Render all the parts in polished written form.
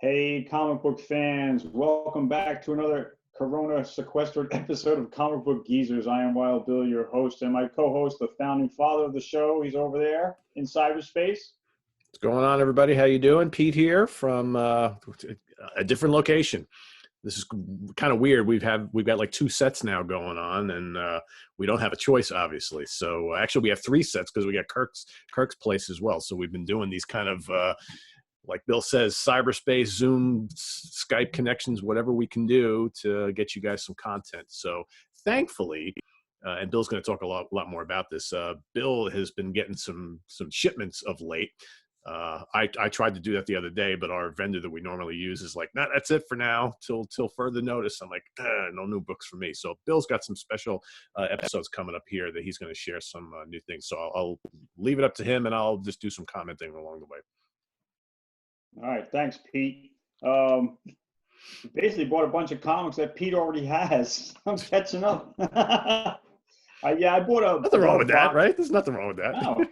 Hey, comic book fans, welcome back to another Corona sequestered episode of Comic Book Geezers. I am Wild Bill, your host, and my co-host, the founding father of the show. He's over there in cyberspace. What's going on, everybody? How you doing? Pete here from a different location. This is kind of weird. We've got like two sets now going on, and we don't have a choice, obviously. So actually, we have three sets because we got Kirk's place as well. So we've been doing these kind of like Bill says, cyberspace, Zoom, Skype connections, whatever we can do to get you guys some content. So thankfully, and Bill's going to talk a lot more about this. Bill has been getting some shipments of late. I tried to do that the other day, but our vendor that we normally use is like, nah, that's it for now till further notice. I'm like, no new books for me. So Bill's got some special episodes coming up here that he's going to share some new things. So I'll leave it up to him, and I'll just do some commenting along the way. All right, thanks, Pete. Basically bought a bunch of comics that Pete already has. I'm catching up. Yeah, I bought a. Nothing wrong with that, right? There's nothing wrong with that. No.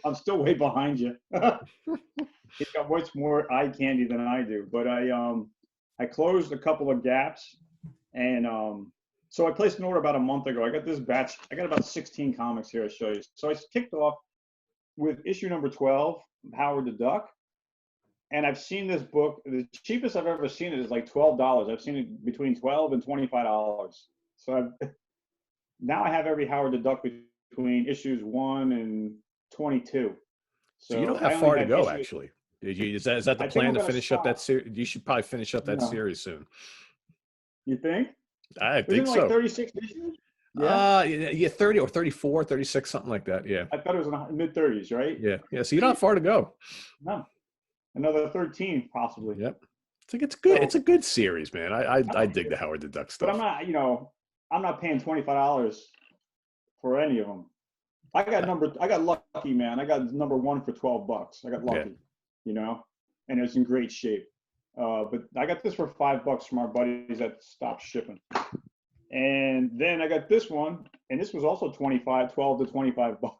I'm still way behind you. He's got much more eye candy than I do, but I closed a couple of gaps, and so I placed an order about a month ago. I got this batch. I got about 16 comics here. I'll show you. So I kicked off with issue number 12, Howard the Duck, and I've seen this book. The cheapest I've ever seen it is like $12. I've seen it between $12 and $25. So now I have every Howard the Duck between issues 1 and 22. So you don't have far to go, actually. Is that the plan to finish up that series? You should probably finish up that series soon. You think? I think so. Like 36 issues? Yeah, 30 or 34, 36, something like that. Yeah. I thought it was in the mid-30s, right? Yeah. So you don't have far to go. No. Another 13, possibly. Yep. It's good. So, it's a good series, man. I dig the Howard the Duck stuff. But I'm not paying $25 for any of them. I got lucky, man. I got number 1 for $12. I got lucky, and it's in great shape. But I got this for $5 from our buddies that stopped shipping. And then I got this one, and this was also $12 to $25.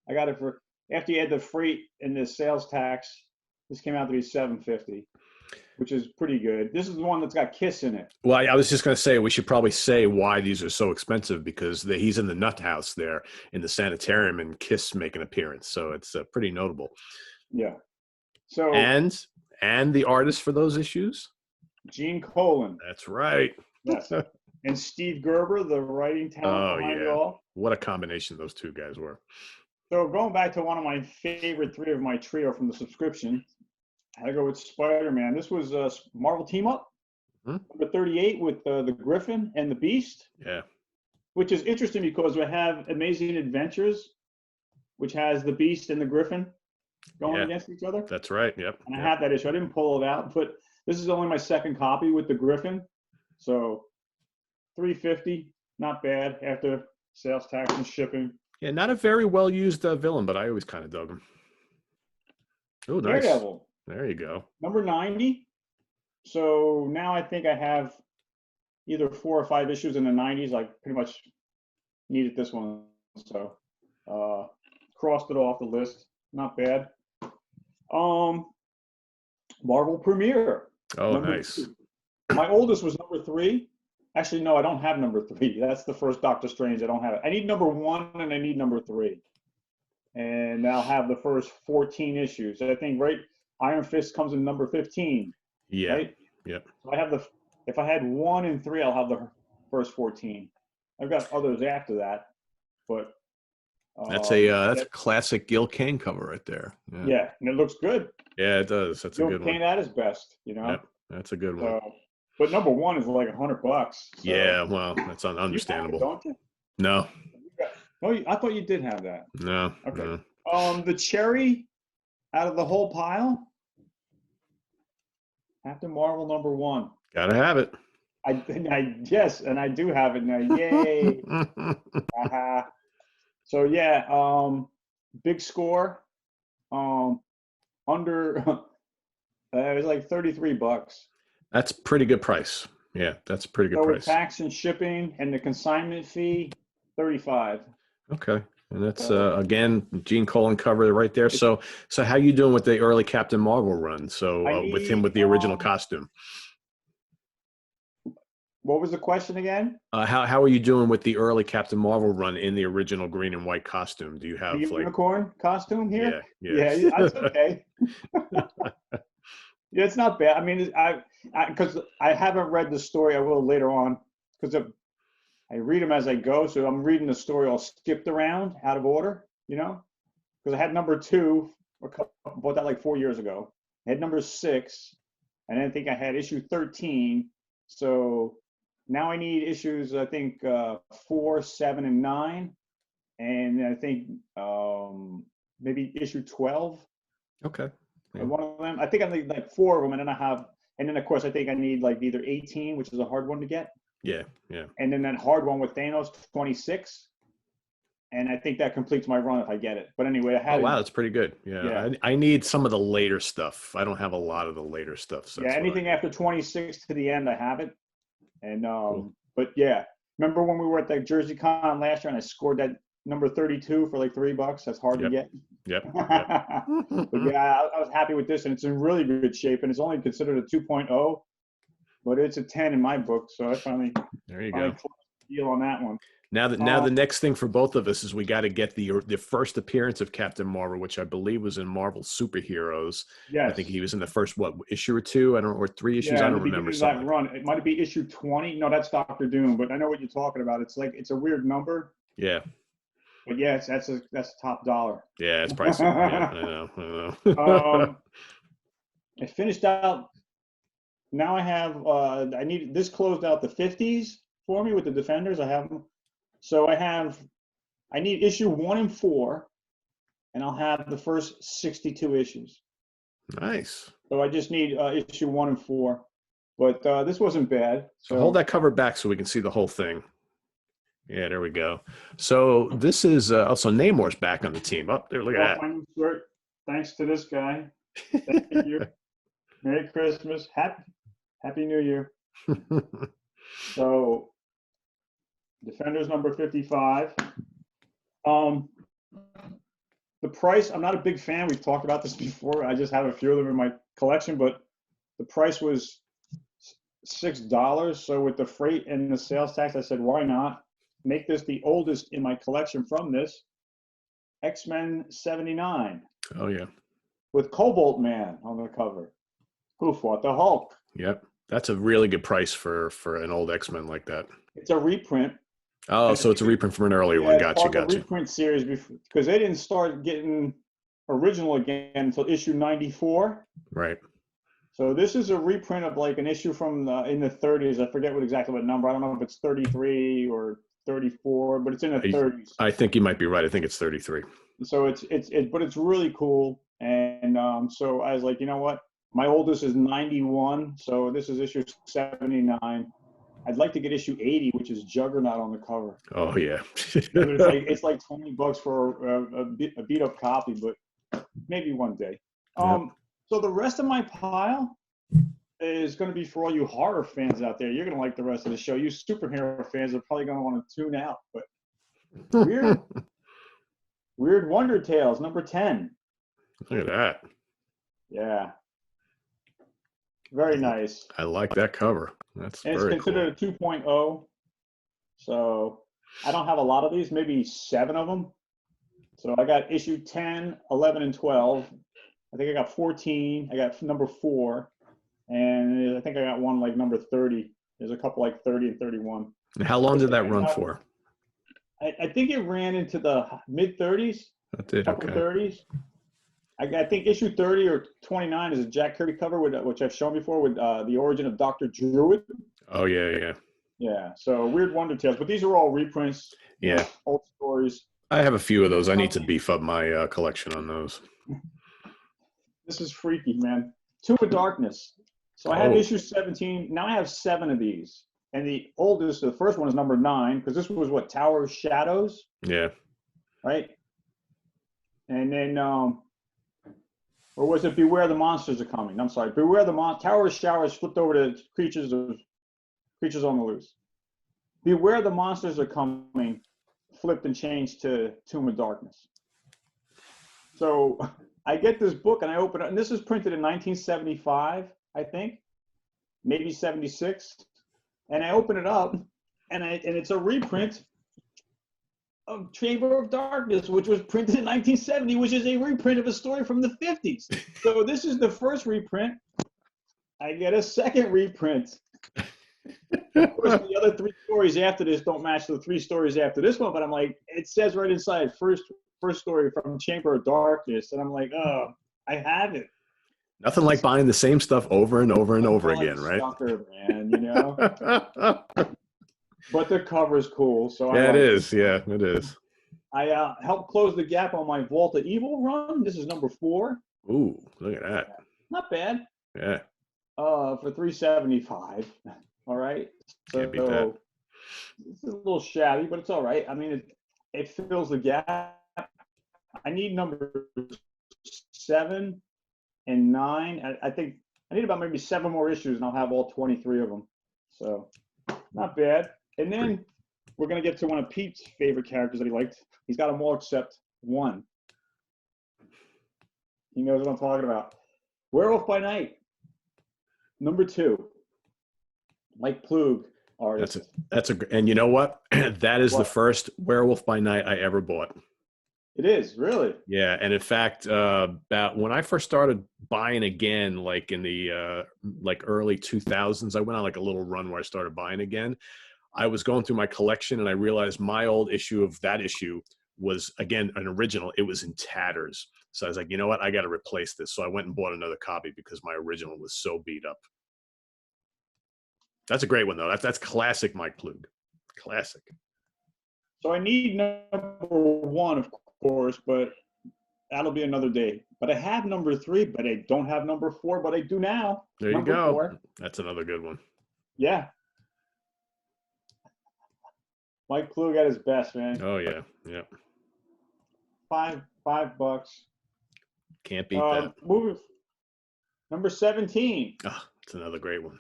I got it for, after you add the freight and the sales tax, this came out to be $7.50, which is pretty good. This is the one that's got Kiss in it. Well, I was just going to say, we should probably say why these are so expensive, because he's in the nut house there in the sanitarium, and Kiss make an appearance. So it's pretty notable. Yeah. So and the artist for those issues? Gene Colan. That's right. Yes. And Steve Gerber, the writing talent behind it all. What a combination those two guys were. So going back to one of my favorite 3 of my trio from the subscription, I had to go with Spider-Man. This was a Marvel Team Up, number 38 with the Griffin and the Beast. Yeah. Which is interesting because we have Amazing Adventures, which has the Beast and the Griffin going against each other. That's right. Yep. And I have that issue. I didn't pull it out, but this is only my second copy with the Griffin. So $3.50, not bad after sales tax and shipping. Yeah, not a very well used villain, but I always kind of dug him. Oh, nice. Daredevil. There you go. Number 90. So now I think I have either 4 or 5 issues in the 90s. I pretty much needed this one. So crossed it off the list. Not bad. Marvel Premiere. Oh, nice. 2. My oldest was number 3. Actually, no, I don't have number 3. That's the first Doctor Strange. I don't have it. I need number 1 and I need number 3. And I'll have the first 14 issues. I think, right? Iron Fist comes in number 15. Yeah. Right? Yeah. So I have if I had 1 and 3, I'll have the first 14. I've got others after that, but that's a classic Gil Kane cover right there. Yeah, and it looks good. Yeah, it does. That's a good one. Gil Kane at his best, Yep, that's a good one. But number 1 is like $100. So. Yeah, well, that's understandable. You have it, don't you? No. Oh, I thought you did have that. No. Okay. No. The cherry out of the whole pile. Captain Marvel number 1. Gotta have it. Yes, and I do have it now. Yay! So yeah, big score. Under it was like $33. That's pretty good price. Yeah, that's a pretty good price. With tax and shipping and the consignment fee, $35. Okay. And that's again Gene Colan cover right there. So how you doing with the early Captain Marvel run? So I with him need, with the original costume. what was the question again? How are you doing with the early Captain Marvel run in the original green and white costume? Do you The have like unicorn costume yeah, here? yeah. Yeah, that's okay. Yeah, it's not bad. I mean, because I haven't read the story. I will later on because I read them as I go. So I'm reading the story all skipped around out of order, because I had number 2, bought that like 4 years ago. I had number 6, and I think I had issue 13. So now I need issues, I think 4, 7, and 9, and I think maybe issue 12. Okay. Yeah. One of them. I think I need like 4 of them, and then of course I think I need like either 18, which is a hard one to get. Yeah, yeah. And then that hard one with Thanos, 26. And I think that completes my run if I get it. But anyway, I had. Oh wow, that's pretty good. Yeah, Yeah. I need some of the later stuff. I don't have a lot of the later stuff. So Yeah, anything after 26 to the end, I have it. And cool. but yeah, remember when we were at that Jersey Con last year and I scored that number 32 for like $3? That's hard to get. Yep. But yeah, I was happy with this, and it's in really good shape, and it's only considered a 2.0, but it's a 10 in my book. So I finally there you go. Deal on that one. Now the next thing for both of us is we got to get the first appearance of Captain Marvel, which I believe was in Marvel Superheroes. Yes. I think he was in the first issue or 2, I don't know, or 3 issues. I don't remember that run. It might be issue 20. No, that's Doctor Doom, but I know what you're talking about. It's like it's a weird number. Yeah. But yes, that's top dollar. Yeah, it's pricey. Yeah, I know. I finished out. Now I have. I need this closed out the 50s for me with the Defenders. I have them. So I need issue 1 and 4, and I'll have the first 62 issues. Nice. So I just need issue 1 and 4, but this wasn't bad. So hold that cover back so we can see the whole thing. Yeah, there we go. So this is also Namor's back on the team. Up there, look at that. Thanks to this guy. Thank you. Merry Christmas. Happy New Year. So Defenders number 55. The price, I'm not a big fan. We've talked about this before. I just have a few of them in my collection, but the price was $6. So with the freight and the sales tax, I said, why not make this the oldest in my collection from this? XMen 79. Oh, yeah. With Cobalt Man on the cover, who fought the Hulk. Yep. That's a really good price for an old X-Men like that. It's a reprint. Oh, so it's a reprint from an earlier one. Gotcha. Reprint series because they didn't start getting original again until issue 94. Right. So this is a reprint of like an issue from in the 30s. I forget exactly what number. I don't know if it's 33 or 34, but it's in the 30s. I think you might be right. I think it's 33. So but it's really cool. And so I was like, you know what? My oldest is 91, so this is issue 79. I'd like to get issue 80, which is Juggernaut on the cover. Oh yeah. it's like $20 for a beat up copy, but maybe one day. So the rest of my pile is going to be for all you horror fans out there. You're going to like the rest of the show. You superhero fans are probably going to want to tune out. But Weird Wonder Tales number 10. Look at that. Yeah. Very nice. I like that cover. It's considered a 2.0. So I don't have a lot of these, maybe 7 of them. So I got issue 10, 11, and 12. I think I got 14. I got number 4. And I think I got one like number 30. There's a couple like 30 and 31. And how long did that run for? I think it ran into the mid 30s. That's it. Okay. 30s. I think issue 30 or 29 is a Jack Kirby cover, which I've shown before, with the origin of Dr. Druid. Oh, yeah. Yeah, so Weird Wonder Tales. But these are all reprints. Yeah. Old stories. I have a few of those. I need to beef up my collection on those. This is freaky, man. Tomb of Darkness. So I have issue 17. Now I have 7 of these. And the oldest, the first one is number 9, because this was what, Tower of Shadows? Yeah. Right? And then... or was it Beware the Monsters Are Coming? I'm sorry. Beware the Tower of Showers flipped over to Creatures on the Loose. Beware the Monsters Are Coming flipped and changed to Tomb of Darkness. So I get this book and I open it, and this was printed in 1975, I think, maybe 76. And I open it up, and it's a reprint of Chamber of Darkness, which was printed in 1970, which is a reprint of a story from the 50s. So this is the first reprint. I get a second reprint. Of course, the other 3 stories after this don't match the 3 stories after this one, but I'm like, it says right inside, first story from Chamber of Darkness, and I'm like, oh, I have it. Nothing like buying the same stuff over and over and over again, right? Sucker, man, you know. But the cover's cool, so yeah, I like it is. Yeah, it is. I helped close the gap on my Vault of Evil run. This is number 4. Ooh, look at that. Not bad. Yeah. For $3.75. All right. Can't beat that. It's a little shabby, but it's all right. I mean, it fills the gap. I need number 7 and 9. I think I need about maybe 7 more issues, and I'll have all 23 of them. So not bad. And then we're going to get to one of Pete's favorite characters that he liked. He's got them all except one. He knows what I'm talking about. Werewolf by Night, number 2. Mike Ploog, artist. And you know what? That is the first Werewolf by Night I ever bought. It is, really? Yeah, and in fact, about when I first started buying again, like in the early 2000s, I went on like a little run where I started buying again. I was going through my collection and I realized my old issue of that issue was, again, an original. It was in tatters. So I was like, you know what? I got to replace this. So I went and bought another copy because my original was so beat up. That's a great one, though. That's classic Mike Ploog. Classic. So I need number 1, of course, but that'll be another day. But I have number 3, but I don't have number 4, but I do now. There you number go. 4. That's another good one. Yeah. Mike Ploog at his best, man. Oh, yeah. Yeah. $5. Can't beat that. Moving. Number 17. Oh, that's another great one.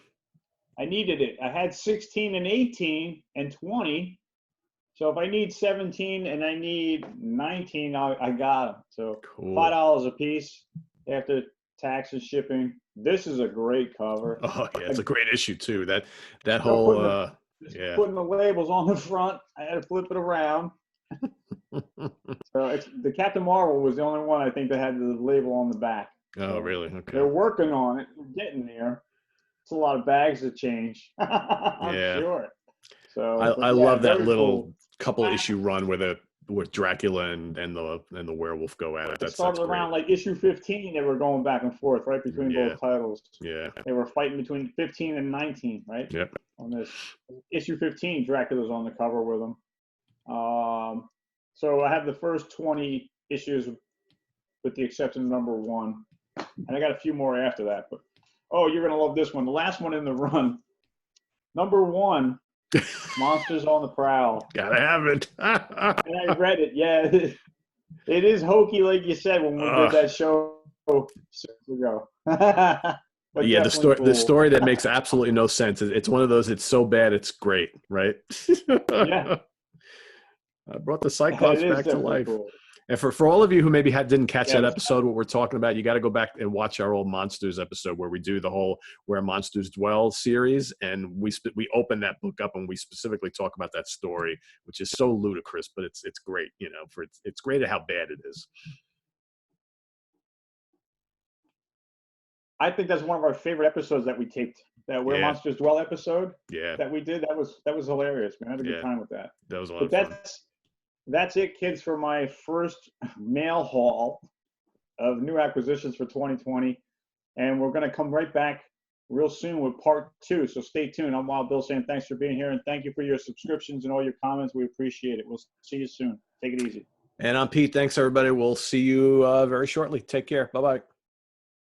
I needed it. I had 16 and 18 and 20. So if I need 17 and I need 19, I got them. So cool. $5 a piece after tax and shipping. This is a great cover. Oh yeah, it's a great issue too. That whole putting the labels on the front. I had to flip it around. So the Captain Marvel was the only one I think that had the label on the back. Oh really? Okay. They're working on it. We're getting there. It's a lot of bags to change. I'm sure. So I love that little couple issue run where Dracula and the werewolf go at it. It started around like issue 15. They were going back and forth right between both titles. Yeah. They were fighting between 15 and 19, right? Yep. On this issue 15, Dracula's on the cover with them. So I have the first 20 issues, with the exception of number 1, and I got a few more after that. But oh, you're gonna love this one. The last one in the run, number 1. Monsters on the Prowl. Gotta have it. And I read it. Yeah, it is hokey, like you said when we did that show 6 ago. Yeah, the story that makes absolutely no sense. It's one of those. It's so bad, it's great, right? Yeah. I brought the Cyclops back to life. Cool. And for all of you who maybe didn't catch that episode, what we're talking about, you got to go back and watch our old Monsters episode where we do the whole Where Monsters Dwell series. And we open that book up and we specifically talk about that story, which is so ludicrous, but it's great, you know, it's great at how bad it is. I think that's one of our favorite episodes that we taped. That Where Monsters Dwell episode. Yeah. That we did. That was hilarious, man. I had a good time with that. That was a lot of fun. That's it, kids, for my first mail haul of new acquisitions for 2020. And we're going to come right back real soon with part 2. So stay tuned. I'm Wild Bill saying thanks for being here. And thank you for your subscriptions and all your comments. We appreciate it. We'll see you soon. Take it easy. And I'm Pete. Thanks, everybody. We'll see you very shortly. Take care. Bye-bye.